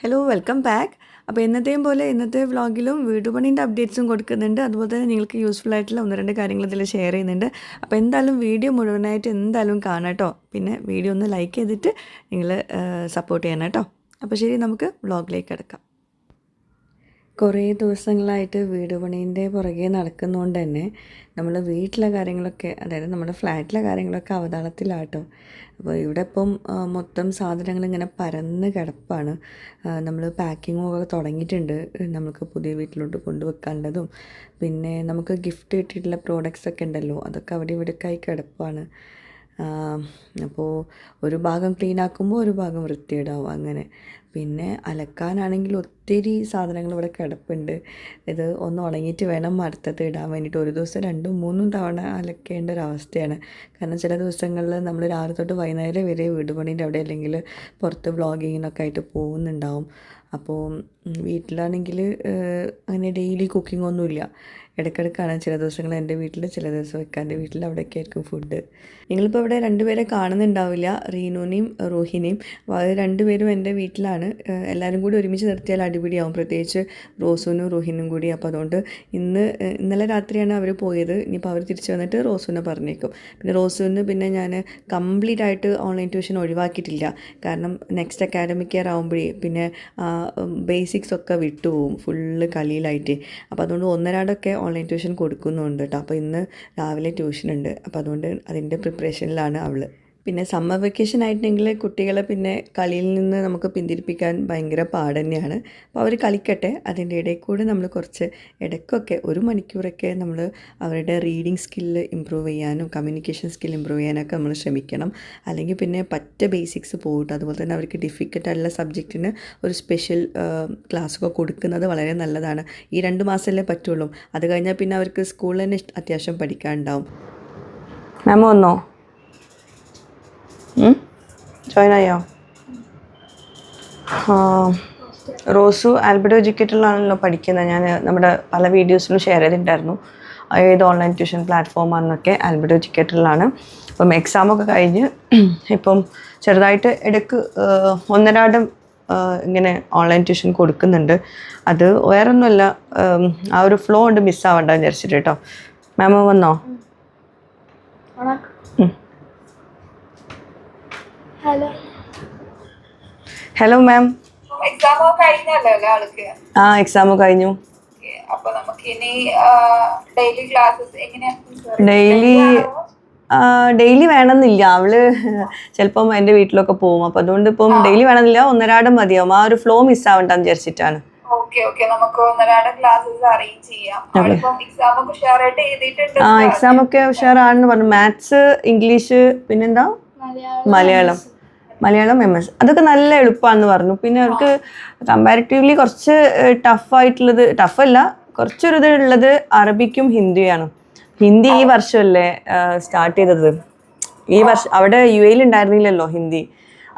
Hello welcome back. അപ്പോൾ എന്നത്തെയും പോലെ ഇന്നത്തെ വ്ളോഗിലും വീട് പണീൻ്റെ അപ്ഡേറ്റ്സും കൊടുക്കുന്നുണ്ട്. അതുപോലെ തന്നെ നിങ്ങൾക്ക് യൂസ്ഫുൾ ആയിട്ടുള്ള ഒന്ന് രണ്ട് കാര്യങ്ങൾ ഇതിൽ ഷെയർ ചെയ്യുന്നുണ്ട്. അപ്പോൾ എന്തായാലും വീഡിയോ മുഴുവനായിട്ട് എന്തായാലും കാണാം കേട്ടോ. പിന്നെ വീഡിയോ ഒന്ന് ലൈക്ക് ചെയ്തിട്ട് നിങ്ങൾ സപ്പോർട്ട് ചെയ്യണം കേട്ടോ. അപ്പോൾ ശരി, നമുക്ക് വ്ളോഗിലേക്ക് കിടക്കാം. കുറേ ദിവസങ്ങളായിട്ട് വീട് പണീൻ്റെ പുറകെ നടക്കുന്നതുകൊണ്ട് തന്നെ നമ്മൾ വീട്ടിലെ കാര്യങ്ങളൊക്കെ, അതായത് നമ്മുടെ ഫ്ലാറ്റിലെ കാര്യങ്ങളൊക്കെ അവതാളത്തിലാട്ടോ. അപ്പോൾ ഇവിടെ ഇപ്പം മൊത്തം സാധനങ്ങൾ ഇങ്ങനെ പരന്ന് കിടപ്പാണ്. നമ്മൾ പാക്കിങ്ങും ഒക്കെ തുടങ്ങിയിട്ടുണ്ട്. നമുക്ക് പുതിയ വീട്ടിലോട്ട് കൊണ്ടുവെക്കാനുള്ളതും പിന്നെ നമുക്ക് ഗിഫ്റ്റ് കിട്ടിയിട്ടുള്ള പ്രോഡക്റ്റ്സ് ഒക്കെ ഉണ്ടല്ലോ, അതൊക്കെ അവിടെ ഇവിടെയൊക്കെ ആയി കിടപ്പാണ്. അപ്പോൾ ഒരു ഭാഗം ക്ലീൻ ആക്കുമ്പോൾ ഒരു ഭാഗം വൃത്തിയിടാവും അങ്ങനെ. പിന്നെ അലക്കാനാണെങ്കിൽ ഒത്തിരി സാധനങ്ങൾ ഇവിടെ കിടപ്പുണ്ട്. ഇത് ഒന്ന് ഉണങ്ങിയിട്ട് വേണം അടുത്തത് ഇടാൻ വേണ്ടിയിട്ട്. ഒരു ദിവസം 2-3 തവണ അലക്കേണ്ട ഒരവസ്ഥയാണ്. കാരണം ചില ദിവസങ്ങളിൽ നമ്മൾ രാവിലെ തൊട്ട് വൈകുന്നേരം വരെ വീട് പണീൻ്റെ അവിടെ അല്ലെങ്കിൽ പുറത്ത് വ്ളോഗിങ്ങിനൊക്കെ ആയിട്ട് പോകുന്നുണ്ടാവും. അപ്പോൾ വീട്ടിലാണെങ്കിൽ അങ്ങനെ ഡെയിലി കുക്കിംഗ് ഒന്നുമില്ല. ഇടയ്ക്കിടയ്ക്കാണ് ചില ദിവസങ്ങൾ എൻ്റെ വീട്ടിൽ, ചില ദിവസം വെക്കാൻ്റെ വീട്ടിൽ, അവിടെയൊക്കെ ആയിരിക്കും ഫുഡ്. നിങ്ങളിപ്പോൾ ഇവിടെ രണ്ടുപേരെ കാണുന്നുണ്ടാവില്ല, റീനുവിനെയും റൂഹിനെയും. അപ്പോൾ അത് രണ്ടുപേരും എൻ്റെ വീട്ടിലാണ്. എല്ലാവരും കൂടി ഒരുമിച്ച് നിർത്തിയാൽ അടിപിടിയാവും, പ്രത്യേകിച്ച് റോസുനും റൂഹിനും കൂടി. അപ്പോൾ അതുകൊണ്ട് ഇന്നലെ രാത്രിയാണ് അവർ പോയത്. ഇനിയിപ്പോൾ അവർ തിരിച്ച് വന്നിട്ട് റോസുവിനെ പറഞ്ഞേക്കും. പിന്നെ റോസുവിന് പിന്നെ ഞാൻ കംപ്ലീറ്റ് ആയിട്ട് ഓൺലൈൻ ട്യൂഷൻ ഒഴിവാക്കിയിട്ടില്ല. കാരണം നെക്സ്റ്റ് അക്കാഡമിക് ഇയർ ആകുമ്പോഴേ പിന്നെ ബേസിക്സ് ഒക്കെ വിട്ടുപോകും ഫുള്ള് കളിയിലായിട്ട്. അപ്പോൾ അതുകൊണ്ട് ഒന്നരാടൊക്കെ ഓൺലൈൻ ട്യൂഷൻ കൊടുക്കുന്നുണ്ട് കേട്ടോ. അപ്പോൾ ഇന്ന് രാവിലെ ട്യൂഷൻ ഉണ്ട്. അപ്പോൾ അതുകൊണ്ട് അതിൻ്റെ പ്രിപ്പറേഷനിലാണ് അവൾ. പിന്നെ സമ്മർ വെക്കേഷൻ ആയിട്ടുണ്ടെങ്കിൽ കുട്ടികളെ പിന്നെ കളിയിൽ നിന്ന് നമുക്ക് പിന്തിരിപ്പിക്കാൻ ഭയങ്കര പാട് തന്നെയാണ്. അപ്പോൾ അവർ കളിക്കട്ടെ, അതിൻ്റെ ഇടയിൽ കൂടെ നമ്മൾ കുറച്ച് ഇടയ്ക്കൊക്കെ 1 മണിക്കൂറൊക്കെ നമ്മൾ അവരുടെ റീഡിങ് സ്കില്ല് ഇമ്പ്രൂവ് ചെയ്യാനും കമ്മ്യൂണിക്കേഷൻ സ്കിൽ ഇമ്പ്രൂവ് ചെയ്യാനൊക്കെ നമ്മൾ ശ്രമിക്കണം. അല്ലെങ്കിൽ പിന്നെ പറ്റ ബേസിക്സ് പോകട്ടെ. അതുപോലെ തന്നെ അവർക്ക് ഡിഫിക്കൽട്ടായിട്ടുള്ള സബ്ജക്റ്റിന് ഒരു സ്പെഷ്യൽ ക്ലാസ്സൊക്കെ കൊടുക്കുന്നത് വളരെ നല്ലതാണ്. ഈ 2 മാസമല്ലേ പറ്റുള്ളൂ. അത് കഴിഞ്ഞാൽ പിന്നെ അവർക്ക് സ്കൂളിൽ തന്നെ അത്യാവശ്യം പഠിക്കാനുണ്ടാവും. മാം വന്നോ? ജോയിൻ ആയോ? റോസു ആൽബർട്ടോ എഡ്യൂക്കേറ്ററിലാണല്ലോ പഠിക്കുന്നത്. ഞാൻ നമ്മുടെ പല വീഡിയോസിലും ഷെയർ ചെയ്തിട്ടുണ്ടായിരുന്നു ഏത് ഓൺലൈൻ ട്യൂഷൻ പ്ലാറ്റ്ഫോമാണെന്നൊക്കെ. ആൽബർട്ടോ എഡ്യൂക്കേറ്ററിലാണ്. അപ്പം എക്സാമൊക്കെ കഴിഞ്ഞ് ഇപ്പം ചെറുതായിട്ട് ഇടയ്ക്ക് ഒന്നരാടം ഇങ്ങനെ ഓൺലൈൻ ട്യൂഷൻ കൊടുക്കുന്നുണ്ട്. അത് വേറൊന്നുമല്ല, ആ ഒരു ഫ്ലോ കൊണ്ട് മിസ്സാവണ്ടെന്ന് വിചാരിച്ചിട്ട് കേട്ടോ. മാം വന്നോ? Hello ma'am. എക്സാം കഴിഞ്ഞു. ഡെയിലി വേണമെന്നില്ല. അവള് ചിലപ്പം എൻ്റെ വീട്ടിലൊക്കെ പോകും. അപ്പം അതുകൊണ്ട് ഇപ്പം ഡെയിലി വേണമെന്നില്ല, ഒന്നരാടം മതിയാവും. ആ ഒരു ഫ്ലോ മിസ്സാവണ്ടെന്ന് വിചാരിച്ചിട്ടാണ്. എക്സാം ഒക്കെ ഉഷാറാണെന്ന് പറഞ്ഞു. മാത്സ്, ഇംഗ്ലീഷ്, പിന്നെന്താ മലയാളം MS അതൊക്കെ നല്ല എളുപ്പമാണെന്ന് പറഞ്ഞു. പിന്നെ അവർക്ക് കമ്പാരിറ്റീവ്ലി കുറച്ച് ടഫായിട്ടുള്ളത്, ടഫല്ല കുറച്ചൊരിത് ഉള്ളത് അറബിക്കും ഹിന്ദിയാണ്. ഹിന്ദി ഈ വർഷമല്ലേ സ്റ്റാർട്ട് ചെയ്തത്. ഈ വർഷം അവിടെ UAE ഉണ്ടായിരുന്നില്ലല്ലോ ഹിന്ദി.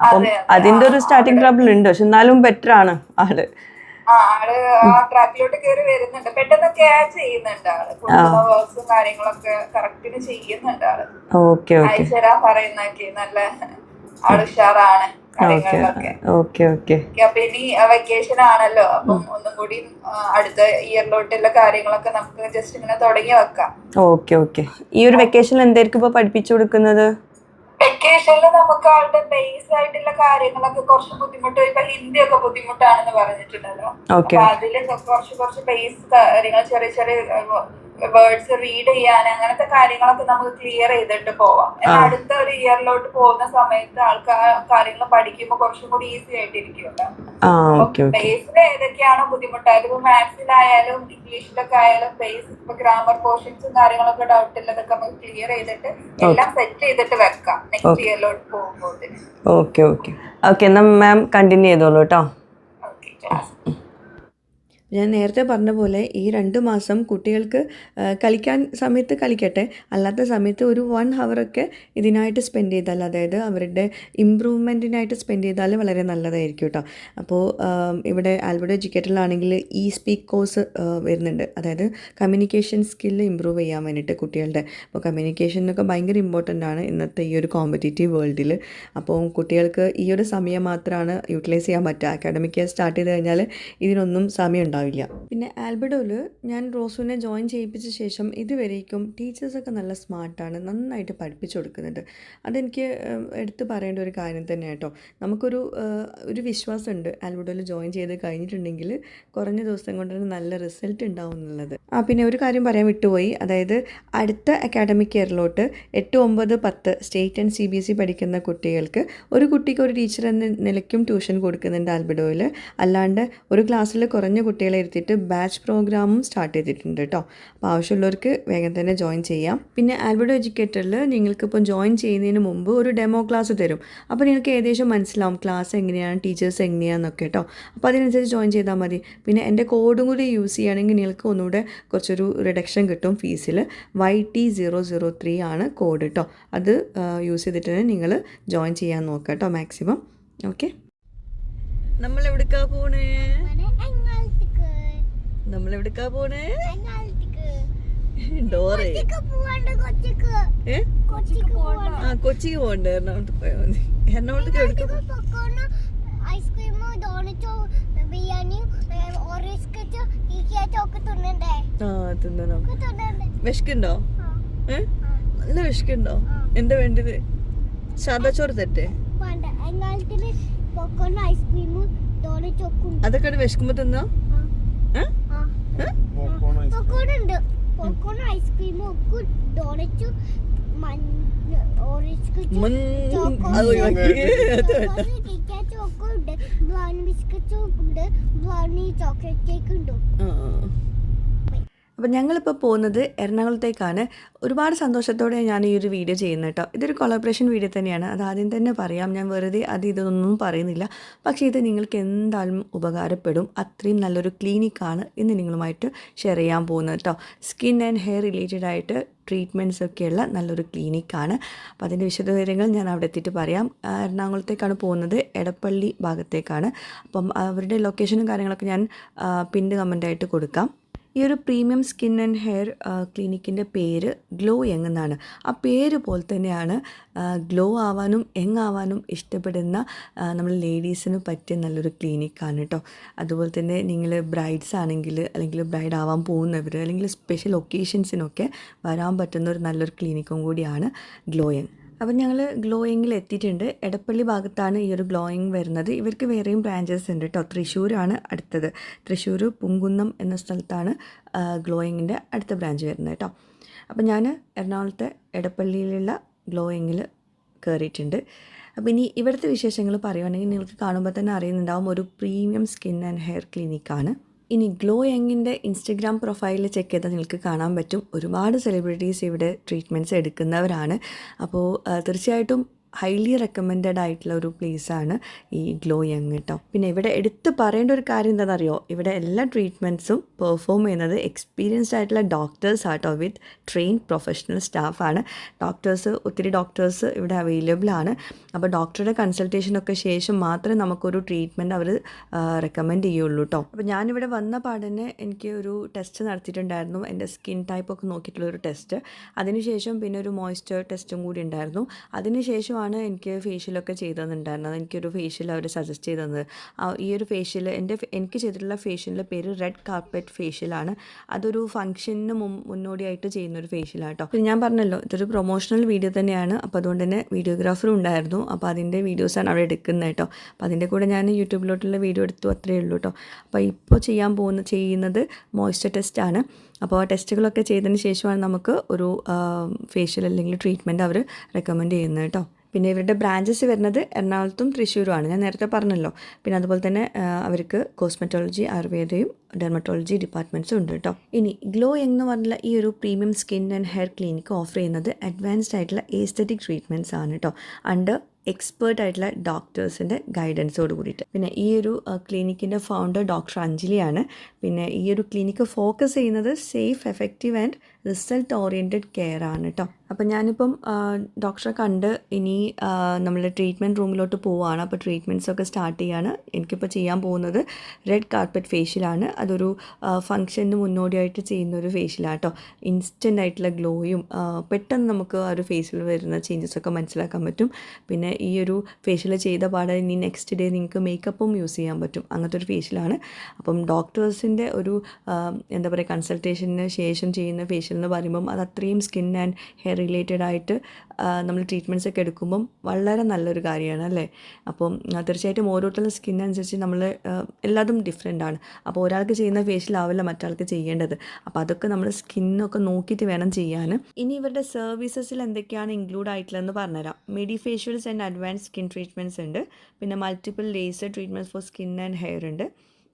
അപ്പം അതിൻ്റെ ഒരു സ്റ്റാർട്ടിങ് ട്രബിൾ ഉണ്ട്. പക്ഷെ എന്നാലും ബെറ്റർ ആണ് ആള്. ട്രാക്കിലോട്ട് കയറി വരുന്നുണ്ട്. പെട്ടെന്ന് ക്യാച്ച് ചെയ്യുന്നുണ്ട് ആള്. കാര്യങ്ങളൊക്കെ കറക്റ്റിന് ചെയ്യുന്നുണ്ട് ആള്. അയച്ചുതരാൻ പറയുന്നൊക്കെ നല്ല ആളുഷാറാണ് കാര്യങ്ങളിലൊക്കെ. അപ്പൊ ഇനി വെക്കേഷൻ ആണല്ലോ, അപ്പം ഒന്നും കൂടി അടുത്ത ഇയറിലോട്ടുള്ള കാര്യങ്ങളൊക്കെ നമുക്ക് ജസ്റ്റ് ഇങ്ങനെ തുടങ്ങി വെക്കാം. ഈ ഒരു വെക്കേഷനിൽ എന്തായിരിക്കും ഇപ്പൊ പഠിപ്പിച്ചു കൊടുക്കുന്നത്? വെക്കേഷനിൽ നമുക്ക് ആളുടെ ബേസ് ആയിട്ടുള്ള കാര്യങ്ങളൊക്കെ കുറച്ച് ബുദ്ധിമുട്ട്. ഇപ്പൊ ഹിന്ദി ഒക്കെ ബുദ്ധിമുട്ടാണെന്ന് പറഞ്ഞിട്ടുണ്ടല്ലോ. അപ്പൊ അതില് കുറച്ച് ബേസ് കാര്യങ്ങൾ, ചെറിയ ചെറിയ വേർഡ്സ് റീഡ് ചെയ്യാൻ, അങ്ങനത്തെ കാര്യങ്ങളൊക്കെ നമുക്ക് ക്ലിയർ ചെയ്തിട്ട് പോവാം. അടുത്ത ഒരു ഇയറിലോട്ട് പോകുന്ന സമയത്ത് ആൾക്കാർ കാര്യങ്ങൾ പഠിക്കുമ്പോൾ കുറച്ചും കൂടി ഈസി ആയിട്ടിരിക്കുമല്ലോ. ബേസിൽ ഏതൊക്കെയാണോ ബുദ്ധിമുട്ടായത്, ഇപ്പൊ മാത്സിലായാലും ഇംഗ്ലീഷിലൊക്കെ ആയാലും ബേസ്, ഇപ്പൊ ഗ്രാമർ പോർഷൻസും കാര്യങ്ങളൊക്കെ ഡൗട്ട് ഉള്ളതൊക്കെ നമുക്ക് ക്ലിയർ ചെയ്തിട്ട് എല്ലാം സെറ്റ് ചെയ്തിട്ട് വെക്കാം നെക്സ്റ്റ് ഇയറിലോട്ട് പോകുമ്പോൾ. എന്നാ മാം കണ്ടിന്യൂ ചെയ്തോളൂ കേട്ടോ. ഞാൻ നേരത്തെ പറഞ്ഞ പോലെ ഈ 2 മാസം കുട്ടികൾക്ക് കളിക്കാൻ സമയത്ത് കളിക്കട്ടെ, അല്ലാത്ത സമയത്ത് ഒരു 1 ഹവറൊക്കെ ഇതിനായിട്ട് സ്പെൻഡ് ചെയ്താൽ, അതായത് അവരുടെ ഇമ്പ്രൂവ്മെൻറ്റിനായിട്ട് സ്പെൻഡ് ചെയ്താൽ വളരെ നല്ലതായിരിക്കും കേട്ടോ. അപ്പോൾ ഇവിടെ ആൽബർട്ടോ എഡ്യൂക്കേറ്ററിലാണെങ്കിൽ സ്പീക്ക് കോഴ്സ് വരുന്നുണ്ട്, അതായത് കമ്മ്യൂണിക്കേഷൻ സ്കില്ല് ഇമ്പ്രൂവ് ചെയ്യാൻ വേണ്ടിയിട്ട് കുട്ടികളുടെ. അപ്പോൾ കമ്മ്യൂണിക്കേഷനൊക്കെ ഭയങ്കര ഇമ്പോർട്ടൻ്റ് ആണ് ഇന്നത്തെ ഈ ഒരു കോമ്പറ്റേറ്റീവ് വേൾഡിൽ. അപ്പോൾ കുട്ടികൾക്ക് ഈ ഒരു സമയം മാത്രമാണ് യൂട്ടിലൈസ് ചെയ്യാൻ പറ്റുക. അക്കാഡമിക് ഇയർ സ്റ്റാർട്ട് ചെയ്ത് കഴിഞ്ഞാൽ ഇതിനൊന്നും സമയം ഉണ്ടാവില്ല. പിന്നെ ആൽബർട്ടോയിൽ ഞാൻ റോസുവിനെ ജോയിൻ ചെയ്യിപ്പിച്ച ശേഷം ഇതുവരേക്കും ടീച്ചേഴ്സൊക്കെ നല്ല സ്മാർട്ടാണ്, നന്നായിട്ട് പഠിപ്പിച്ചു കൊടുക്കുന്നുണ്ട്. അതെനിക്ക് എടുത്ത് പറയേണ്ട ഒരു കാര്യം തന്നെ കേട്ടോ. നമുക്കൊരു വിശ്വാസമുണ്ട് ആൽബർട്ടോയിൽ ജോയിൻ ചെയ്ത് കഴിഞ്ഞിട്ടുണ്ടെങ്കിൽ കുറഞ്ഞ ദിവസം കൊണ്ട് തന്നെ നല്ല റിസൾട്ട് ഉണ്ടാവും എന്നുള്ളത്. പിന്നെ ഒരു കാര്യം പറയാൻ വിട്ടുപോയി, അതായത് അടുത്ത അക്കാഡമിക് ഇയറിലോട്ട് 8, 9, 10 സ്റ്റേറ്റ് ആൻഡ് CBSE പഠിക്കുന്ന കുട്ടികൾക്ക് ഒരു കുട്ടിക്ക് ഒരു ടീച്ചർ എന്ന നിലയ്ക്കും ട്യൂഷൻ കൊടുക്കുന്നുണ്ട് ആൽബർട്ടോയിൽ. അല്ലാണ്ട് ഒരു ക്ലാസ്സിൽ കുറഞ്ഞ കുട്ടികളെ ഇരുത്തിയിട്ട് ബാച്ച് പ്രോഗ്രാമും സ്റ്റാർട്ട് ചെയ്തിട്ടുണ്ട് കേട്ടോ. അപ്പോൾ ആവശ്യമുള്ളവർക്ക് വേഗം തന്നെ ജോയിൻ ചെയ്യാം. പിന്നെ ആൽബർട്ടോ എഡ്യൂക്കേറ്ററിൽ നിങ്ങൾക്കിപ്പം ജോയിൻ ചെയ്യുന്നതിന് മുമ്പ് ഒരു ഡെമോ ക്ലാസ് തരും. അപ്പോൾ നിങ്ങൾക്ക് ഏകദേശം മനസ്സിലാവും ക്ലാസ് എങ്ങനെയാണ്, ടീച്ചേഴ്സ് എങ്ങനെയാണെന്നൊക്കെ കേട്ടോ. അപ്പോൾ അതിനനുസരിച്ച് ജോയിൻ ചെയ്താൽ മതി. പിന്നെ എൻ്റെ കോഡും കൂടി യൂസ് ചെയ്യുകയാണെങ്കിൽ നിങ്ങൾക്ക് ഒന്നുകൂടെ കുറച്ചൊരു റിഡക്ഷൻ കിട്ടും ഫീസിൽ. YT003 ആണ് കോഡ് കേട്ടോ. അത് യൂസ് ചെയ്തിട്ട് തന്നെ നിങ്ങൾ ജോയിൻ ചെയ്യാൻ നോക്കുക കേട്ടോ മാക്സിമം. ഓക്കെ, നമ്മളെവിടേക്കാ പോണേ? ഡോറേ കൊച്ചിക്ക് പോകണ്ടേ? എറണാകുളത്ത് പോയാൽ മതി. എറണാകുളത്തേക്ക് എവിടേക്ക്? തിന്നണം. വിശക്കുണ്ടോ? നല്ല വിശക്കുണ്ടോ? എന്താ വേണ്ടത്? സാദാ ചോറ് തെറ്റേ? അതൊക്കെ വിശക്കുമ്പോ തിന്നോ? അപ്പം ഞങ്ങളിപ്പോൾ പോകുന്നത് എറണാകുളത്തേക്കാണ്. ഒരുപാട് സന്തോഷത്തോടെ ഞാൻ ഈ ഒരു വീഡിയോ ചെയ്യുന്നത് കേട്ടോ. ഇതൊരു കൊളാബറേഷൻ വീഡിയോ തന്നെയാണ്, അത് ആദ്യം തന്നെ പറയാം. ഞാൻ വെറുതെ ഇതൊന്നും പറയുന്നില്ല. പക്ഷേ ഇത് നിങ്ങൾക്ക് എന്തായാലും ഉപകാരപ്പെടും. അത്രയും നല്ലൊരു ക്ലിനിക്കാണ് ഇന്ന് നിങ്ങളുമായിട്ട് ഷെയർ ചെയ്യാൻ പോകുന്നത് കേട്ടോ. സ്കിൻ ആൻഡ് ഹെയർ റിലേറ്റഡ് ആയിട്ട് ട്രീറ്റ്മെൻറ്റ്സ് ഒക്കെയുള്ള നല്ലൊരു ക്ലിനിക്കാണ്. അപ്പോൾ അതിൻ്റെ വിശദവിവരങ്ങൾ ഞാൻ അവിടെ എത്തിയിട്ട് പറയാം. എറണാകുളത്തേക്കാണ് പോകുന്നത്, എടപ്പള്ളി ഭാഗത്തേക്കാണ്. അപ്പം അവരുടെ ലൊക്കേഷനും കാര്യങ്ങളൊക്കെ ഞാൻ പിൻഡ് കമൻ്റായിട്ട് കൊടുക്കാം. ഈ ഒരു പ്രീമിയം സ്കിൻ ആൻഡ് ഹെയർ ക്ലിനിക്കിൻ്റെ പേര് ഗ്ലോ യങ് എന്നാണ്. ആ പേര് പോലെ തന്നെയാണ് ഗ്ലോ ആവാനും യങ് ആവാനും ഇഷ്ടപ്പെടുന്ന നമ്മൾ ലേഡീസിന് പറ്റിയ നല്ലൊരു ക്ലിനിക്കാണ് കേട്ടോ. അതുപോലെ തന്നെ നിങ്ങൾ ബ്രൈഡ്സ് ആണെങ്കിൽ, അല്ലെങ്കിൽ ബ്രൈഡ് ആവാൻ പോകുന്നവർ, അല്ലെങ്കിൽ സ്പെഷ്യൽ ഒക്കേഷൻസിനൊക്കെ വരാൻ പറ്റുന്ന ഒരു നല്ലൊരു ക്ലിനിക്കും കൂടിയാണ് ഗ്ലോ യങ്. അപ്പം ഞങ്ങൾ ഗ്ലോയിങ്ങിൽ എത്തിയിട്ടുണ്ട്. എടപ്പള്ളി ഭാഗത്താണ് ഈ ഒരു ഗ്ലോയിങ് വരുന്നത്. ഇവർക്ക് വേറെയും ബ്രാഞ്ചസ് ഉണ്ട് കേട്ടോ. തൃശ്ശൂരാണ് അടുത്തത്. തൃശ്ശൂർ പുങ്കുന്നം എന്ന സ്ഥലത്താണ് ഗ്ലോയിങ്ങിൻ്റെ അടുത്ത ബ്രാഞ്ച് വരുന്നത് കേട്ടോ. അപ്പം ഞാൻ എറണാകുളത്തെ എടപ്പള്ളിയിലുള്ള ഗ്ലോയിങ്ങിൽ കയറിയിട്ടുണ്ട്. അപ്പോൾ ഇനി ഇവിടുത്തെ വിശേഷങ്ങൾ പറയുകയാണെങ്കിൽ നിങ്ങൾക്ക് കാണുമ്പോൾ തന്നെ അറിയുന്നുണ്ടാവും, ഒരു പ്രീമിയം സ്കിൻ ആൻഡ് ഹെയർ ക്ലിനിക്കാണ്. ഇനി ഗ്ലോ യങ്ങിൻ്റെ ഇൻസ്റ്റഗ്രാം പ്രൊഫൈൽ ചെക്ക് ചെയ്താൽ നിങ്ങൾക്ക് കാണാൻ പറ്റും, ഒരുപാട് സെലിബ്രിറ്റീസ് ഇവിടെ ട്രീറ്റ്മെൻറ്റ്സ് എടുക്കുന്നവരാണ്. അപ്പോൾ തീർച്ചയായിട്ടും ഹൈലി റെക്കമെൻഡഡ് ആയിട്ടുള്ള ഒരു പ്ലേസാണ് ഈ ഗ്ലോ യങ് കേട്ടോ. പിന്നെ ഇവിടെ എടുത്ത് പറയേണ്ട ഒരു കാര്യം എന്താണെന്നറിയോ, ഇവിടെ എല്ലാ ട്രീറ്റ്മെൻറ്റ്സും പെർഫോം ചെയ്യുന്നത് എക്സ്പീരിയൻസ്ഡ് ആയിട്ടുള്ള ഡോക്ടേഴ്സ് ആട്ടോ, വിത്ത് ട്രെയിൻഡ് പ്രൊഫഷണൽ സ്റ്റാഫാണ്. ഒത്തിരി ഡോക്ടേഴ്സ് ഇവിടെ അവൈലബിൾ ആണ്. അപ്പോൾ ഡോക്ടറുടെ കൺസൾട്ടേഷനൊക്കെ ശേഷം മാത്രമേ നമുക്കൊരു ട്രീറ്റ്മെൻറ്റ് അവർ റെക്കമെൻഡ് ചെയ്യുള്ളൂ കേട്ടോ. അപ്പോൾ ഞാനിവിടെ വന്ന പാടന്നെ എനിക്ക് ഒരു ടെസ്റ്റ് നടത്തിയിട്ടുണ്ടായിരുന്നു, എൻ്റെ സ്കിൻ ടൈപ്പൊക്കെ നോക്കിയിട്ടുള്ളൊരു ടെസ്റ്റ്. അതിനുശേഷം പിന്നെ ഒരു മോയ്സ്ചർ ടെസ്റ്റും കൂടി ഉണ്ടായിരുന്നു. അതിനുശേഷം എനിക്ക് ഫേഷ്യലൊക്കെ ചെയ്തു തന്നിട്ടുണ്ടായിരുന്നത്. എനിക്കൊരു ഫേഷ്യൽ അവർ സജസ്റ്റ് ചെയ്ത് തന്നത്. ഈ ഒരു ഫേഷ്യൽ എനിക്ക് ചെയ്തിട്ടുള്ള ഫേഷ്യലിൻ്റെ പേര് റെഡ് കാർപ്പറ്റ് ഫേഷ്യലാണ്. അതൊരു ഫംഗ്ഷന് മുന്നോടിയായിട്ട് ചെയ്യുന്നൊരു ഫേഷ്യലാണ് കേട്ടോ. പിന്നെ ഞാൻ പറഞ്ഞല്ലോ, ഇതൊരു പ്രൊമോഷണൽ വീഡിയോ തന്നെയാണ്. അപ്പോൾ അതുകൊണ്ട് തന്നെ വീഡിയോഗ്രാഫറും ഉണ്ടായിരുന്നു. അപ്പോൾ അതിൻ്റെ വീഡിയോസാണ് അവിടെ എടുക്കുന്നത് കേട്ടോ. അപ്പോൾ അതിൻ്റെ കൂടെ ഞാൻ യൂട്യൂബിലോട്ടുള്ള വീഡിയോ എടുത്തു, അത്രയേ ഉള്ളൂ കേട്ടോ. അപ്പോൾ ഇപ്പോൾ ചെയ്യുന്നത് മോയ്സ്ചർ ടെസ്റ്റാണ്. അപ്പോൾ ടെസ്റ്റുകളൊക്കെ ചെയ്തതിന് ശേഷമാണ് നമുക്ക് ഒരു ഫേഷ്യൽ അല്ലെങ്കിൽ ട്രീറ്റ്മെൻറ്റ് അവർ റെക്കമെൻഡ് ചെയ്യുന്നത് കേട്ടോ. പിന്നെ ഇവരുടെ ബ്രാഞ്ചസ് വരുന്നത് എറണാകുളത്തും തൃശ്ശൂരുമാണ്, ഞാൻ നേരത്തെ പറഞ്ഞല്ലോ. പിന്നെ അതുപോലെ തന്നെ അവർക്ക് കോസ്മെറ്റോളജി, ആയുർവേദയും ഡെർമറ്റോളജി ഡിപ്പാർട്ട്മെൻറ്റ്സും ഉണ്ട് കേട്ടോ. ഇനി ഗ്ലോ എന്ന് പറഞ്ഞുള്ള ഈ ഒരു premium skin and hair clinic offer ചെയ്യുന്നത് അഡ്വാൻസ്ഡ് ആയിട്ടുള്ള എസ്തെറ്റിക് ട്രീറ്റ്മെൻറ്റ്സ് ആണ് കേട്ടോ. അണ്ടർ എക്സ്പേർട്ട് ആയിട്ടുള്ള ഡോക്ടേഴ്സിൻ്റെ ഗൈഡൻസോട് കൂടിയിട്ട്. പിന്നെ ഈ ഒരു ക്ലിനിക്കിൻ്റെ ഫൗണ്ടർ ഡോക്ടർ അഞ്ജലിയാണ്. പിന്നെ ഈ ഒരു ക്ലിനിക്ക് ഫോക്കസ് ചെയ്യുന്നത് safe, effective and result oriented care ആണ് കേട്ടോ. അപ്പം ഞാനിപ്പം ഡോക്ടറെ കണ്ട് ഇനി നമ്മൾ ട്രീറ്റ്മെൻറ്റ് റൂമിലോട്ട് പോവുകയാണ്. അപ്പോൾ ട്രീറ്റ്മെൻറ്റ്സൊക്കെ സ്റ്റാർട്ട് ചെയ്യാണ്. എനിക്കിപ്പോൾ ചെയ്യാൻ പോകുന്നത് റെഡ് കാർപ്പറ്റ് ഫേഷ്യലാണ്. അതൊരു ഫങ്ഷന് മുന്നോടിയായിട്ട് ചെയ്യുന്നൊരു ഫേഷ്യലാണ് കേട്ടോ. ഇൻസ്റ്റൻ്റ് ആയിട്ടുള്ള ഗ്ലോയും പെട്ടെന്ന് നമുക്ക് ആ ഒരു ഫേസിൽ വരുന്ന ചേഞ്ചസൊക്കെ മനസ്സിലാക്കാൻ പറ്റും. പിന്നെ ഈ ഒരു ഫേഷ്യൽ ചെയ്ത പാടെ ഇനി നെക്സ്റ്റ് ഡേ നിങ്ങൾക്ക് മേക്കപ്പും യൂസ് ചെയ്യാൻ പറ്റും. അങ്ങനത്തെ ഒരു ഫേഷ്യലാണ്. അപ്പം ഡോക്ടേഴ്സിൻ്റെ ഒരു എന്താ പറയുക കൺസൾട്ടേഷന് ശേഷം ചെയ്യുന്ന ഫേഷ്യൽ എന്ന് പറയുമ്പം അത് അത്രയും സ്കിൻ ആൻഡ് ഹെയർ റിലേറ്റഡ് ആയിട്ട് നമ്മൾ ട്രീറ്റ്മെൻറ്റ്സ് ഒക്കെ എടുക്കുമ്പം വളരെ നല്ലൊരു കാര്യമാണ് അല്ലേ. അപ്പം തീർച്ചയായിട്ടും ഓരോരുത്തരുടെ സ്കിൻ അനുസരിച്ച് നമ്മൾ എല്ലാതും ഡിഫറെൻ്റ് ആണ്. അപ്പോൾ ഒരാൾക്ക് ചെയ്യുന്ന ഫേഷ്യൽ ആവില്ല മറ്റാൾക്ക് ചെയ്യേണ്ടത്. അപ്പോൾ അതൊക്കെ നമ്മൾ സ്കിന്നൊക്കെ നോക്കിയിട്ട് വേണം ചെയ്യാൻ. ഇനി ഇവരുടെ സർവീസസിൽ എന്തൊക്കെയാണ് ഇൻക്ലൂഡ് ആയിട്ടുള്ളതെന്ന് പറഞ്ഞുതരാം. Medi facials and advance skin treatments ഉണ്ട്. പിന്നെ multiple laser treatments for skin and hair ഉണ്ട്.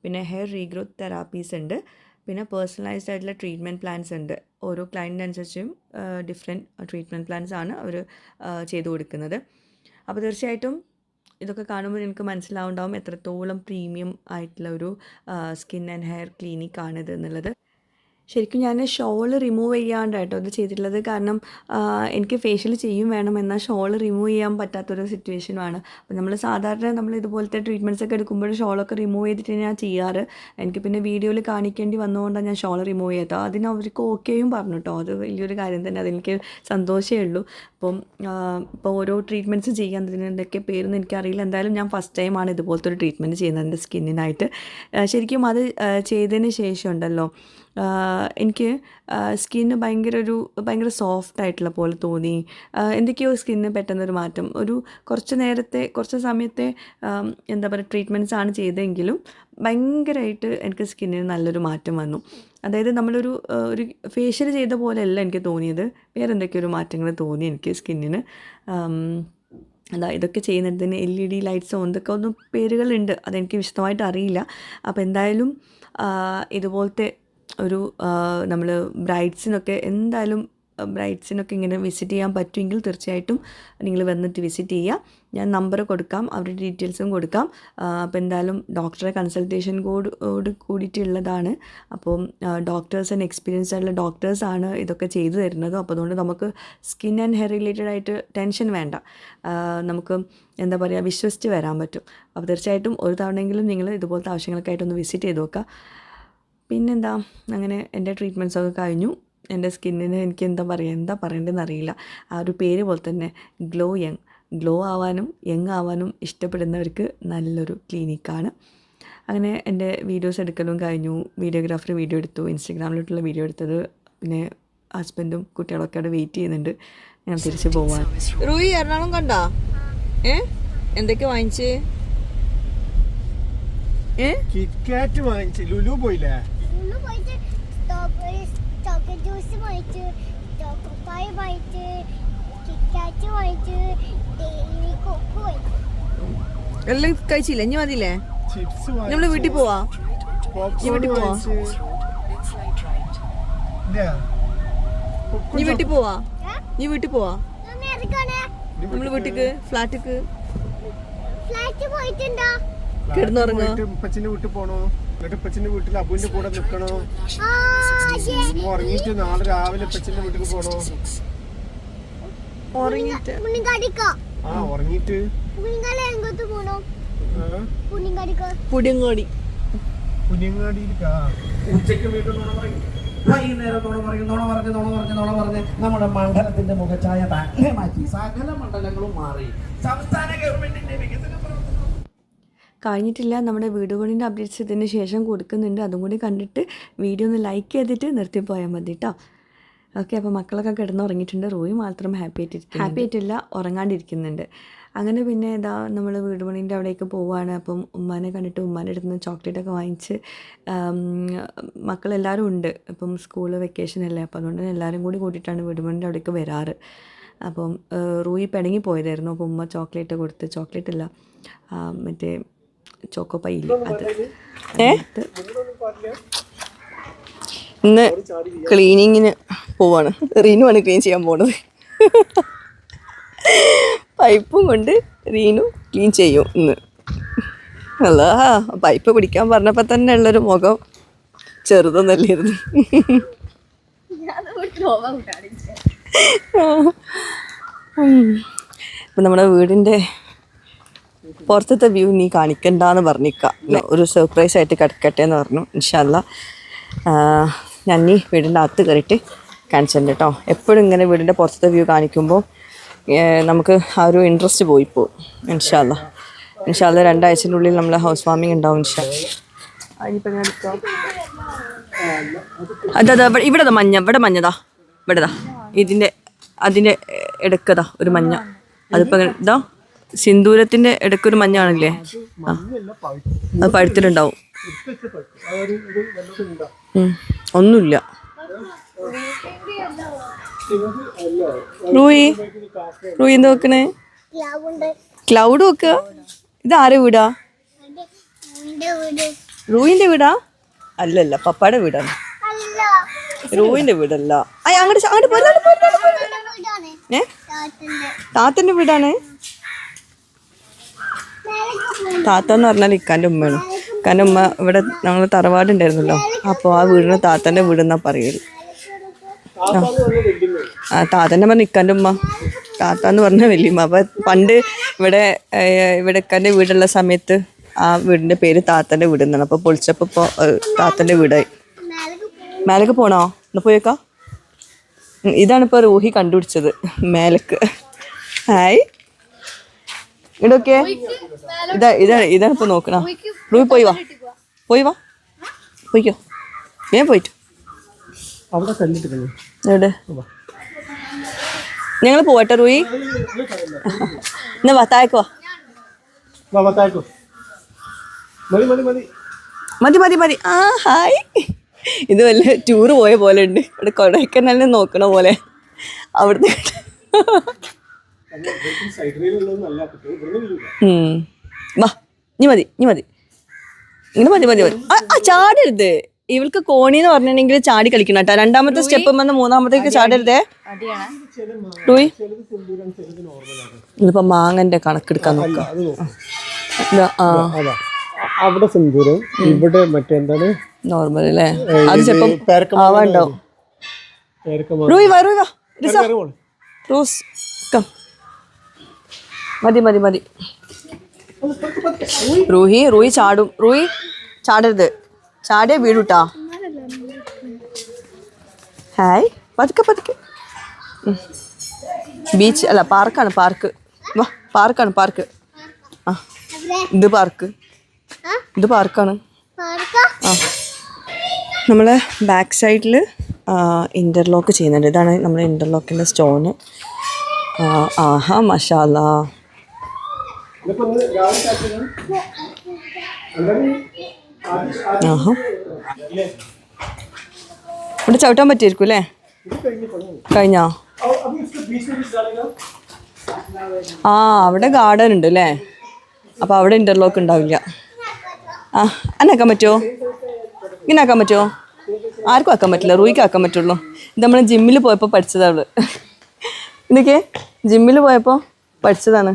പിന്നെ ഹെയർ റീഗ്രോത്ത് തെറാപ്പീസ് ഉണ്ട്. പിന്നെ പേഴ്സണലൈസ്ഡ് ആയിട്ടുള്ള ട്രീറ്റ്മെൻറ്റ് പ്ലാൻസ് ഉണ്ട്. ഓരോ ക്ലയൻറ്റിനനുസരിച്ചും ഡിഫറെൻറ്റ് ട്രീറ്റ്മെൻറ്റ് പ്ലാൻസ് ആണ് അവർ ചെയ്തു കൊടുക്കുന്നത്. അപ്പോൾ തീർച്ചയായിട്ടും ഇതൊക്കെ കാണുമ്പോൾ എനിക്ക് മനസ്സിലാവുണ്ടാവും എത്രത്തോളം പ്രീമിയം ആയിട്ടുള്ള ഒരു സ്കിൻ ആൻഡ് ഹെയർ ക്ലിനിക്കാണിത് എന്നുള്ളത്. ശരിക്കും ഞാൻ ഷോൾ റിമൂവ് ചെയ്യാണ്ട് കേട്ടോ ഇത് ചെയ്തിട്ടുള്ളത്. കാരണം എനിക്ക് ഫേഷ്യൽ ചെയ്യും വേണം, എന്നാൽ ഷോൾ റിമൂവ് ചെയ്യാൻ പറ്റാത്തൊരു സിറ്റുവേഷനുമാണ്. അപ്പോൾ നമ്മൾ സാധാരണ നമ്മൾ ഇതുപോലത്തെ ട്രീറ്റ്മെൻറ്റ്സ് ഒക്കെ എടുക്കുമ്പോൾ ഷോളൊക്കെ റിമൂവ് ചെയ്തിട്ട് ഞാൻ ചെയ്യാറ്. എനിക്ക് പിന്നെ വീഡിയോയിൽ കാണിക്കേണ്ടി വന്നുകൊണ്ടാണ് ഞാൻ ഷോൾ റിമൂവ് ചെയ്തത്. അതിന് അവർക്ക് ഓക്കെയും പറഞ്ഞു കേട്ടോ. അത് വലിയൊരു കാര്യം തന്നെ, അതെനിക്ക് സന്തോഷമേ ഉള്ളൂ. അപ്പം ഇപ്പോൾ ഓരോ ട്രീറ്റ്മെൻറ്റ്സ് ചെയ്യാൻ എന്തൊക്കെ പേരൊന്നും എനിക്കറിയില്ല. എന്തായാലും ഞാൻ ഫസ്റ്റ് ടൈമാണ് ഇതുപോലത്തെ ഒരു ട്രീറ്റ്മെൻറ്റ് ചെയ്യുന്നത് എൻ്റെ സ്കിന്നിനായിട്ട്. ശരിക്കും അത് ചെയ്തതിന് ശേഷം ഉണ്ടല്ലോ എനിക്ക് സ്കിന്ന് ഭയങ്കര സോഫ്റ്റ് ആയിട്ടുള്ള പോലെ തോന്നി. എന്തൊക്കെയോ സ്കിന്ന് പെട്ടെന്നൊരു മാറ്റം, കുറച്ച് സമയത്തെ എന്താ പറയുക ട്രീറ്റ്മെൻറ്റ്സ് ആണ് ചെയ്തതെങ്കിലും ഭയങ്കരമായിട്ട് എനിക്ക് സ്കിന്നിന് നല്ലൊരു മാറ്റം വന്നു. അതായത് നമ്മളൊരു ഫേഷ്യൽ ചെയ്ത പോലെയല്ല എനിക്ക് തോന്നിയത്, വേറെ എന്തൊക്കെയോ ഒരു മാറ്റങ്ങൾ തോന്നി എനിക്ക് സ്കിന്നിന്. ഇതൊക്കെ ചെയ്യുന്നതിന് LED ലൈറ്റ്സോ എന്തൊക്കെ ഒന്നും പേരുകളുണ്ട്, അതെനിക്ക് വിശദമായിട്ട് അറിയില്ല. അപ്പോൾ എന്തായാലും ഇതുപോലത്തെ ഒരു നമ്മൾ ബ്രൈഡ്സിനൊക്കെ ഇങ്ങനെ വിസിറ്റ് ചെയ്യാൻ പറ്റുമെങ്കിൽ തീർച്ചയായിട്ടും നിങ്ങൾ വന്നിട്ട് വിസിറ്റ് ചെയ്യുക. ഞാൻ നമ്പർ കൊടുക്കാം, അവരുടെ ഡീറ്റെയിൽസും കൊടുക്കാം. അപ്പോൾ എന്തായാലും ഡോക്ടറെ കൺസൾട്ടേഷൻ കൂടിയിട്ടുള്ളതാണ്. അപ്പം ഡോക്ടേഴ്സ് ആൻഡ് എക്സ്പീരിയൻസ്ഡ് ആയിട്ടുള്ള ഡോക്ടേഴ്സാണ് ഇതൊക്കെ ചെയ്തു തരുന്നത്. അപ്പോൾ അതുകൊണ്ട് നമുക്ക് സ്കിൻ ആൻഡ് ഹെയർ റിലേറ്റഡ് ആയിട്ട് ടെൻഷൻ വേണ്ട, നമുക്ക് എന്താ പറയുക വിശ്വസിച്ച് വരാൻ പറ്റും. അപ്പോൾ തീർച്ചയായിട്ടും ഒരു തവണയെങ്കിലും നിങ്ങൾ ഇതുപോലത്തെ ആവശ്യങ്ങൾക്കായിട്ടൊന്ന് വിസിറ്റ് ചെയ്ത് നോക്കുക. പിന്നെന്താ, അങ്ങനെ എൻ്റെ ട്രീറ്റ്മെൻറ്റ്സൊക്കെ കഴിഞ്ഞു. എൻ്റെ സ്കിന്നിന് എനിക്ക് എന്താ പറയേണ്ടതെന്ന് അറിയില്ല. ആ ഒരു പേര് പോലെ തന്നെ ഗ്ലോ ആവാനും യങ് ആവാനും ഇഷ്ടപ്പെടുന്നവർക്ക് നല്ലൊരു ക്ലിനിക്കാണ്. അങ്ങനെ എൻ്റെ വീഡിയോസ് എടുക്കലും കഴിഞ്ഞു. വീഡിയോഗ്രാഫർ വീഡിയോ എടുത്തു, ഇൻസ്റ്റഗ്രാമിലോട്ടുള്ള വീഡിയോ എടുത്തത്. പിന്നെ ഹസ്ബൻഡും കുട്ടികളൊക്കെ അവിടെ വെയിറ്റ് ചെയ്യുന്നുണ്ട്. ഞാൻ തിരിച്ച് പോവാൻ. റൂയി എറണാകുളം കണ്ടോ? എന്തൊക്കെ വാങ്ങിച്ച്? കിറ്റ്കാറ്റ് വാങ്ങിച്ച്. ലുലു പോയില്ലേ? എല്ലാം കഴിച്ചില്ല, ഇനി മതിയില്ലേ? നമ്മള് വീട്ടിൽ പോവാ. നീ വീട്ടിൽ പോവാ? നമ്മള് വീട്ടിക്ക് ഫ്ലാറ്റിക്ക് കിടന്നുറങ്ങോ? ഉപ്പച്ചിന്റെ വീട്ടിൽ പോണോ? എന്നിട്ട് ഉപ്പച്ചിന്റെ വീട്ടിൽ അബുവിന്റെ കൂടെ നിക്കണോ? ഉറങ്ങിയിട്ട് നാളെ രാവിലെ ഉപ്പച്ചിന്റെ വീട്ടിൽ പോണോ? ഉറങ്ങിട്ട് പുതിയങ്ങാടിയിലേക്കാ. ഉച്ചക്ക് വീട്ടിൽ വൈകുന്നേരം നോണ പറഞ്ഞ് നമ്മുടെ മണ്ഡലത്തിന്റെ മുഖച്ഛായ തന്നെ മാറ്റി. സകല മണ്ഡലങ്ങളും മാറി. സംസ്ഥാന ഗവൺമെന്റിന്റെ വികസന കഴിഞ്ഞിട്ടില്ല. നമ്മുടെ വീഡിയോ പണിൻ്റെ അപ്ഡേറ്റ്സ് ഇതിന് ശേഷം കൊടുക്കുന്നുണ്ട്. അതും കൂടി കണ്ടിട്ട് വീഡിയോ ഒന്ന് ലൈക്ക് ചെയ്തിട്ട് നിർത്തിപ്പോയാൽ മതി കേട്ടോ. ഓക്കെ, അപ്പോൾ മക്കളൊക്കെ കിടന്നുറങ്ങിയിട്ടുണ്ട്. റൂയി മാത്രം ഹാപ്പി ആയിട്ടില്ല, ഉറങ്ങാണ്ടിരിക്കുന്നുണ്ട്. അങ്ങനെ പിന്നെ നമ്മൾ വീട് പണീൻ്റെ അവിടേക്ക് പോവുകയാണ്. അപ്പം ഉമ്മാനെ കണ്ടിട്ട് ഉമ്മാൻ്റെ അടുത്ത് നിന്ന് ചോക്ലേറ്റൊക്കെ വാങ്ങിച്ച്, മക്കളെല്ലാവരും ഉണ്ട്. ഇപ്പം സ്കൂള് വെക്കേഷൻ അല്ലേ, അപ്പോൾ അതുകൊണ്ട് തന്നെ എല്ലാവരും കൂടി കൂട്ടിയിട്ടാണ് വീട് പണീൻ്റെ അവിടേക്ക് വരാറ്. അപ്പം റൂയി പിണങ്ങി പോയതായിരുന്നു. അപ്പോൾ ഉമ്മ ചോക്ലേറ്റ് കൊടുത്ത്, ചോക്ലേറ്റ് അല്ല മറ്റേ ചോക്കോ പൈയില്ല അത്. ഇന്ന് ക്ലീനിങ്ങിന് പോവാണ്. റീനുവാണ് ക്ലീൻ ചെയ്യാൻ പോണത്. പൈപ്പും കൊണ്ട് റീനു ക്ലീൻ ചെയ്യും ഇന്ന്. അല്ല പൈപ്പ് പിടിക്കാൻ പറഞ്ഞപ്പോൾ തന്നെ ഉള്ളൊരു മുഖം ചെറുതൊന്നല്ലായിരുന്നു. ഇപ്പം നമ്മുടെ വീടിൻ്റെ പുറത്തത്തെ വ്യൂ നീ കാണിക്കണ്ടെന്ന് പറഞ്ഞിക്കാം. ഒരു സർപ്രൈസ് ആയിട്ട് കിടക്കട്ടെ എന്ന് പറഞ്ഞു. ഇൻഷാ അല്ലാ ഞാൻ നീ വീടിൻ്റെ അകത്ത് കയറിയിട്ട് കാണിച്ചിട്ടുണ്ട് കേട്ടോ. എപ്പോഴും ഇങ്ങനെ വീടിൻ്റെ പുറത്തത്തെ വ്യൂ കാണിക്കുമ്പോൾ നമുക്ക് ആ ഒരു ഇൻട്രസ്റ്റ് പോയിപ്പോവും. ഇൻഷാ അല്ലാ 2 ആഴ്ചൻ്റെ ഉള്ളിൽ നമ്മൾ ഹൗസ് വാമിങ് ഉണ്ടാവും. ഇൻഷാ അതിനിപ്പോൾ ഞാൻ എടുക്കാം. അതാ ഇവിടെ മഞ്ഞതാ ഇവിടെതാ അതിൻ്റെ ഇടക്കതാ ഒരു മഞ്ഞ. അതിപ്പോൾ ഇതാ സിന്ദൂരത്തിൻ്റെ ഇടയ്ക്കൊരു മഞ്ഞാണില്ലേ, അത് പഴുത്തിട്ടുണ്ടാവും. ഒന്നുമില്ല. റൂയി എന്താ വെക്കണേ? ക്ലൗഡ് വെക്കുക. ഇതാരെ വീടാ? റൂയിൻ്റെ വീടാ? അല്ലല്ല, പപ്പായുടെ വീടാണ്. റൂയിൻ്റെ വീടല്ല. താത്തൻ്റെ വീടാണ്. താത്തന്ന് പറഞ്ഞാൽ ഇക്കാൻ്റെ ഉമ്മയാണ്. ഇക്കാൻ്റെ ഉമ്മ ഇവിടെ ഞങ്ങൾ തറവാടുണ്ടായിരുന്നല്ലോ, അപ്പോൾ ആ വീടിന് താത്തൻ്റെ വീടെന്നാ പറയല്. താത്തൻ്റെ പറഞ്ഞ ഇക്കാൻ്റെ ഉമ്മ, താത്താന്ന് പറഞ്ഞ വല്യമ്മ. അപ്പം പണ്ട് ഇവിടെ ഇക്കാൻ്റെ വീടുള്ള സമയത്ത് ആ വീടിൻ്റെ പേര് താത്തൻ്റെ വീട് എന്നാണ്. അപ്പോൾ പൊളിച്ചപ്പോൾ ഇപ്പോൾ താത്തൻ്റെ വീടായി. മേലേക്ക് പോണോ? ഒന്ന് പോയേക്കാ. ഇതാണിപ്പോൾ റൂഹി കണ്ടുപിടിച്ചത് മേലേക്ക്. ഹായ് ഇടൊക്കെ ഇതാണ് ഇപ്പോൾ നോക്കണ. റൂഹി പോയി വാ പോയിക്കോ. ഞാൻ പോയിട്ട് എവിടെ ഞങ്ങൾ പോവട്ടെ റൂഹി. എന്നാ വാ താഴേക്ക് വാ. മതി. ആ ഹായ്. ഇത് വല്ല ടൂറ് പോയ പോലെ ഉണ്ട്. ഇവിടെ കൊടൈക്കനാലിനെ നോക്കണ പോലെ അവിടുന്ന്. വാ നീ മതി ഇങ്ങനെ മതി. ആ ചാടരുത്. ഇവൾക്ക് കോണിന്ന് പറഞ്ഞിട്ടുണ്ടെങ്കിൽ ചാടി കളിക്കണം കേട്ടോ. 2ാമത്തെ സ്റ്റെപ്പ് വന്ന് 3ാമത്തേക്ക് ചാടരുതേ. റൂയി ഇതിപ്പോ മാങ്ങന്റെ കണക്കെടുക്കാൻ നോക്കാം. അവിടെ സിന്ദൂരം, ഇവിടെ മറ്റെന്താണ് നോർമൽ അല്ലേ? അത് ചിലപ്പം ആവാണ്ടാവും. റൂയി വാ റോസ് മതി. റൂഹി ചാടും. റൂഹി ചാടരുത്. ചാടിയ വീടുട്ടാ. ഹായ് പതുക്കെ. ബീച്ച് അല്ല, പാർക്കാണ്. വാ പാർക്ക്. ആ ഇത് പാർക്കാണ്. ആ നമ്മൾ ബാക്ക് സൈഡിൽ ഇൻ്റർലോക്ക് ചെയ്യുന്നുണ്ട്. ഇതാണ് നമ്മുടെ ഇൻ്റർലോക്കിൻ്റെ സ്റ്റോണ്. ആഹാ മാഷാ അല്ലാ. ആഹാ ഇവിടെ ചവിട്ടാൻ പറ്റിയിരിക്കും അല്ലേ? കഴിഞ്ഞോ? ആ അവിടെ ഗാർഡൻ ഉണ്ട് അല്ലേ? അപ്പോൾ അവിടെ ഇൻ്റർലോക്ക് ഉണ്ടാവില്ല. ആ അന്നാക്കാൻ പറ്റുമോ? ഇങ്ങനെ ആക്കാൻ പറ്റുമോ? ആർക്കും ആക്കാൻ പറ്റില്ല, റൂയിക്ക് ആക്കാൻ പറ്റുള്ളൂ. ഇത് നമ്മൾ ജിമ്മിൽ പോയപ്പോൾ പഠിച്ചതാണ്. ഇതൊക്കെ ജിമ്മിൽ പോയപ്പോൾ പഠിച്ചതാണ്.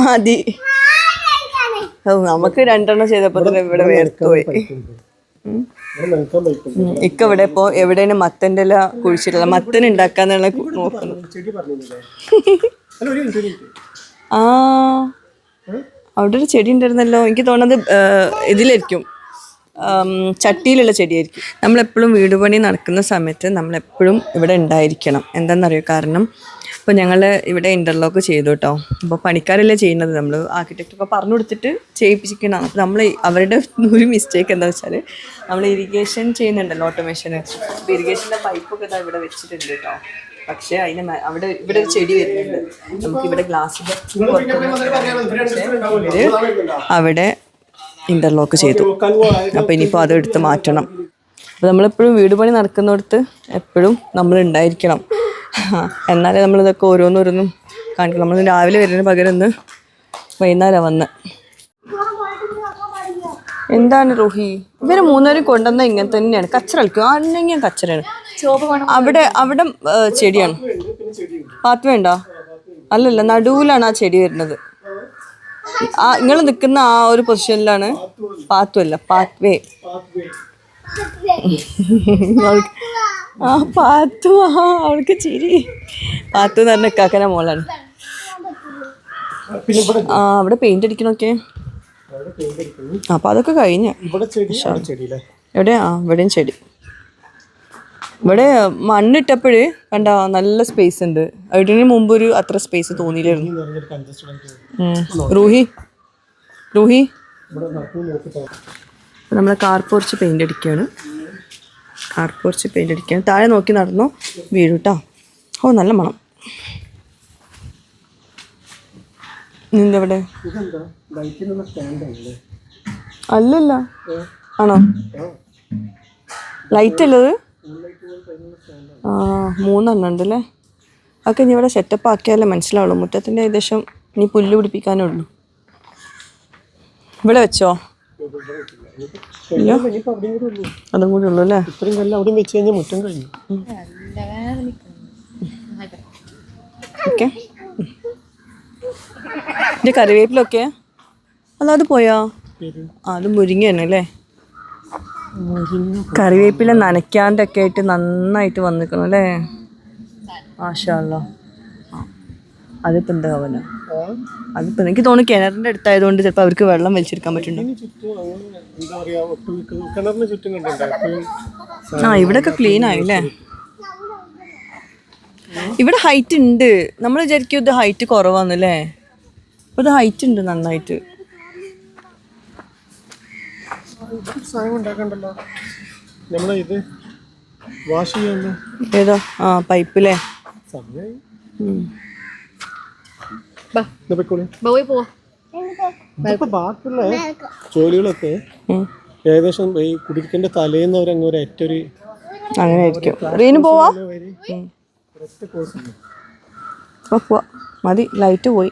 മതി. നമുക്ക് 2 ചെയ്തപ്പോൾ തന്നെ ഇവിടെ വേർത്ത് പോയി. ഇക്ക ഇവിടെ ഇപ്പോ എവിടെയും മത്തൻ്റെ ഇല കുഴിച്ചിട്ടില്ല. മത്തൻ ഉണ്ടാക്കാന്നുള്ള നോക്കുന്നു. ആ അവിടെ ഒരു ചെടി ഉണ്ടായിരുന്നല്ലോ. എനിക്ക് തോന്നുന്നത് ഇതിലായിരിക്കും, ചട്ടിയിലുള്ള ചെടിയായിരിക്കും. നമ്മളെപ്പോഴും വീട് പണി നടക്കുന്ന സമയത്ത് നമ്മളെപ്പോഴും ഇവിടെ ഉണ്ടായിരിക്കണം. എന്താണെന്നറിയോ? കാരണം ഇപ്പോൾ ഞങ്ങൾ ഇവിടെ ഇൻ്റർലോക്ക് ചെയ്തു കേട്ടോ. അപ്പോൾ പണിക്കാരല്ലേ ചെയ്യുന്നത്, നമ്മൾ ആർക്കിടെക്റ്റൊക്കെ പറഞ്ഞു കൊടുത്തിട്ട് ചെയ്യിപ്പിക്കണം. അപ്പോൾ നമ്മൾ അവരുടെ ഒരു മിസ്റ്റേക്ക് എന്താ വെച്ചാൽ, നമ്മൾ ഇറിഗേഷൻ ചെയ്യുന്നുണ്ടല്ലോ, ഓട്ടോമേഷന്. അപ്പോൾ ഇറിഗേഷൻ്റെ പൈപ്പൊക്കെ ഇതാ ഇവിടെ വെച്ചിട്ടുണ്ട് കേട്ടോ. പക്ഷേ ഇവിടെ ഒരു ചെടി വരുന്നുണ്ട്. നമുക്കിവിടെ ഗ്ലാസ്സിൻ്റെ അവിടെ ഇൻ്റർലോക്ക് ചെയ്തു. അപ്പോൾ ഇനിയിപ്പോൾ അതെടുത്ത് മാറ്റണം. അപ്പോൾ നമ്മളെപ്പോഴും വീട് പണി നടക്കുന്നിടത്ത് എപ്പോഴും നമ്മൾ ഉണ്ടായിരിക്കണം. എന്നാലേ നമ്മളിതൊക്കെ ഓരോന്നോരോന്നും കാണിക്കണം. നമ്മൾ രാവിലെ വരുന്നതിന് പകരം ഇന്ന് വൈകുന്നേരം വന്ന് എന്താണ് റൂഹി ഇവര് മൂന്നുപേരും കൊണ്ടുവന്ന ഇങ്ങനെ തന്നെയാണ് കച്ചറ കളിക്കും അന്നെങ്കിൽ കച്ചറയാണ് അവിടെ അവിടെ ചെടിയാണ് പാത്വ ഉണ്ടോ അല്ലല്ല നടുവിലാണ് ആ ചെടി വരുന്നത് ആ നിങ്ങൾ നിൽക്കുന്ന ആ ഒരു പൊസിഷനിലാണ് പാത്വല്ല പാത്വേ ആ പാത്തു അവൾക്ക് ചിരി പാത്തു എന്ന് പറഞ്ഞ കാക്കന മോളാണ് ആ അവിടെ പെയിന്റ് അടിക്കണൊക്കെ അപ്പൊ അതൊക്കെ കഴിഞ്ഞ എവിടെയാ ഇവിടെയും ചെടി ഇവിടെ മണ്ണിട്ടപ്പോഴ് കണ്ട നല്ല സ്പേസ് ഉണ്ട് അതിന് മുമ്പ് ഒരു അത്ര സ്പേസ് തോന്നിയില്ലായിരുന്നു റൂഹി റൂഹി നമ്മളെ കാർ പോർച്ച് പെയിന്റ് അടിക്കുകയാണ് കാർ പോർച്ച് പെയിന്റ് അടിക്കുകയാണ് താഴെ നോക്കി നടന്നു വീഴൂട്ടാ ഓ നല്ല മണം നിന്നെവിടെ അല്ലല്ല ആണോ ലൈറ്റ് അല്ലത് ആ 3 എണ്ണം ഉണ്ടല്ലേ അതൊക്കെ ഇനി ഇവിടെ സെറ്റപ്പ് ആക്കിയാലേ മനസ്സിലാവുള്ളൂ മുറ്റത്തിൻ്റെ ഏകദേശം ഇനി പുല്ല് പിടിപ്പിക്കാനേ ഉള്ളൂ ഇവിടെ വെച്ചോ അതും കൂടി ഉള്ളൂ അല്ലേ ഓക്കെ ഇത് കറിവേപ്പിലൊക്കെ അല്ലാതെ പോയോ അത് മുരിങ്ങ തന്നെ അല്ലേ കറിവേപ്പില നനയ്ക്കാണ്ടൊക്കെ ആയിട്ട് നന്നായിട്ട് വന്നിക്കണം അല്ലേ മാഷാ അല്ലാ അതിപ്പോൾ എന്താ ആവല അതിപ്പോൾ എനിക്ക് തോന്നുന്നു കിണറിൻ്റെ അടുത്തായതുകൊണ്ട് ചിലപ്പോൾ അവർക്ക് വെള്ളം വലിച്ചെടുക്കാൻ പറ്റുന്നുണ്ട് ആ ഇവിടെയൊക്കെ ക്ലീൻ ആയില്ലേ ഇവിടെ ഹൈറ്റ് ഉണ്ട് നമ്മൾ വിചാരിക്കും ഇത് ഹൈറ്റ് കുറവാന്നല്ലേ ഇത് ഹൈറ്റ് ഉണ്ട് നന്നായിട്ട് ഏതാ ആ പൈപ്പില്ലേ ജോലികളൊക്കെ ഏകദേശം ഈ കുടിക്കേണ്ട തലേന്ന് അവരങ്ങോട്ട് ഏറ്റൊരു അങ്ങനെ ആയിരിക്കും റീന് പോവാ മതി ലൈറ്റ് പോയി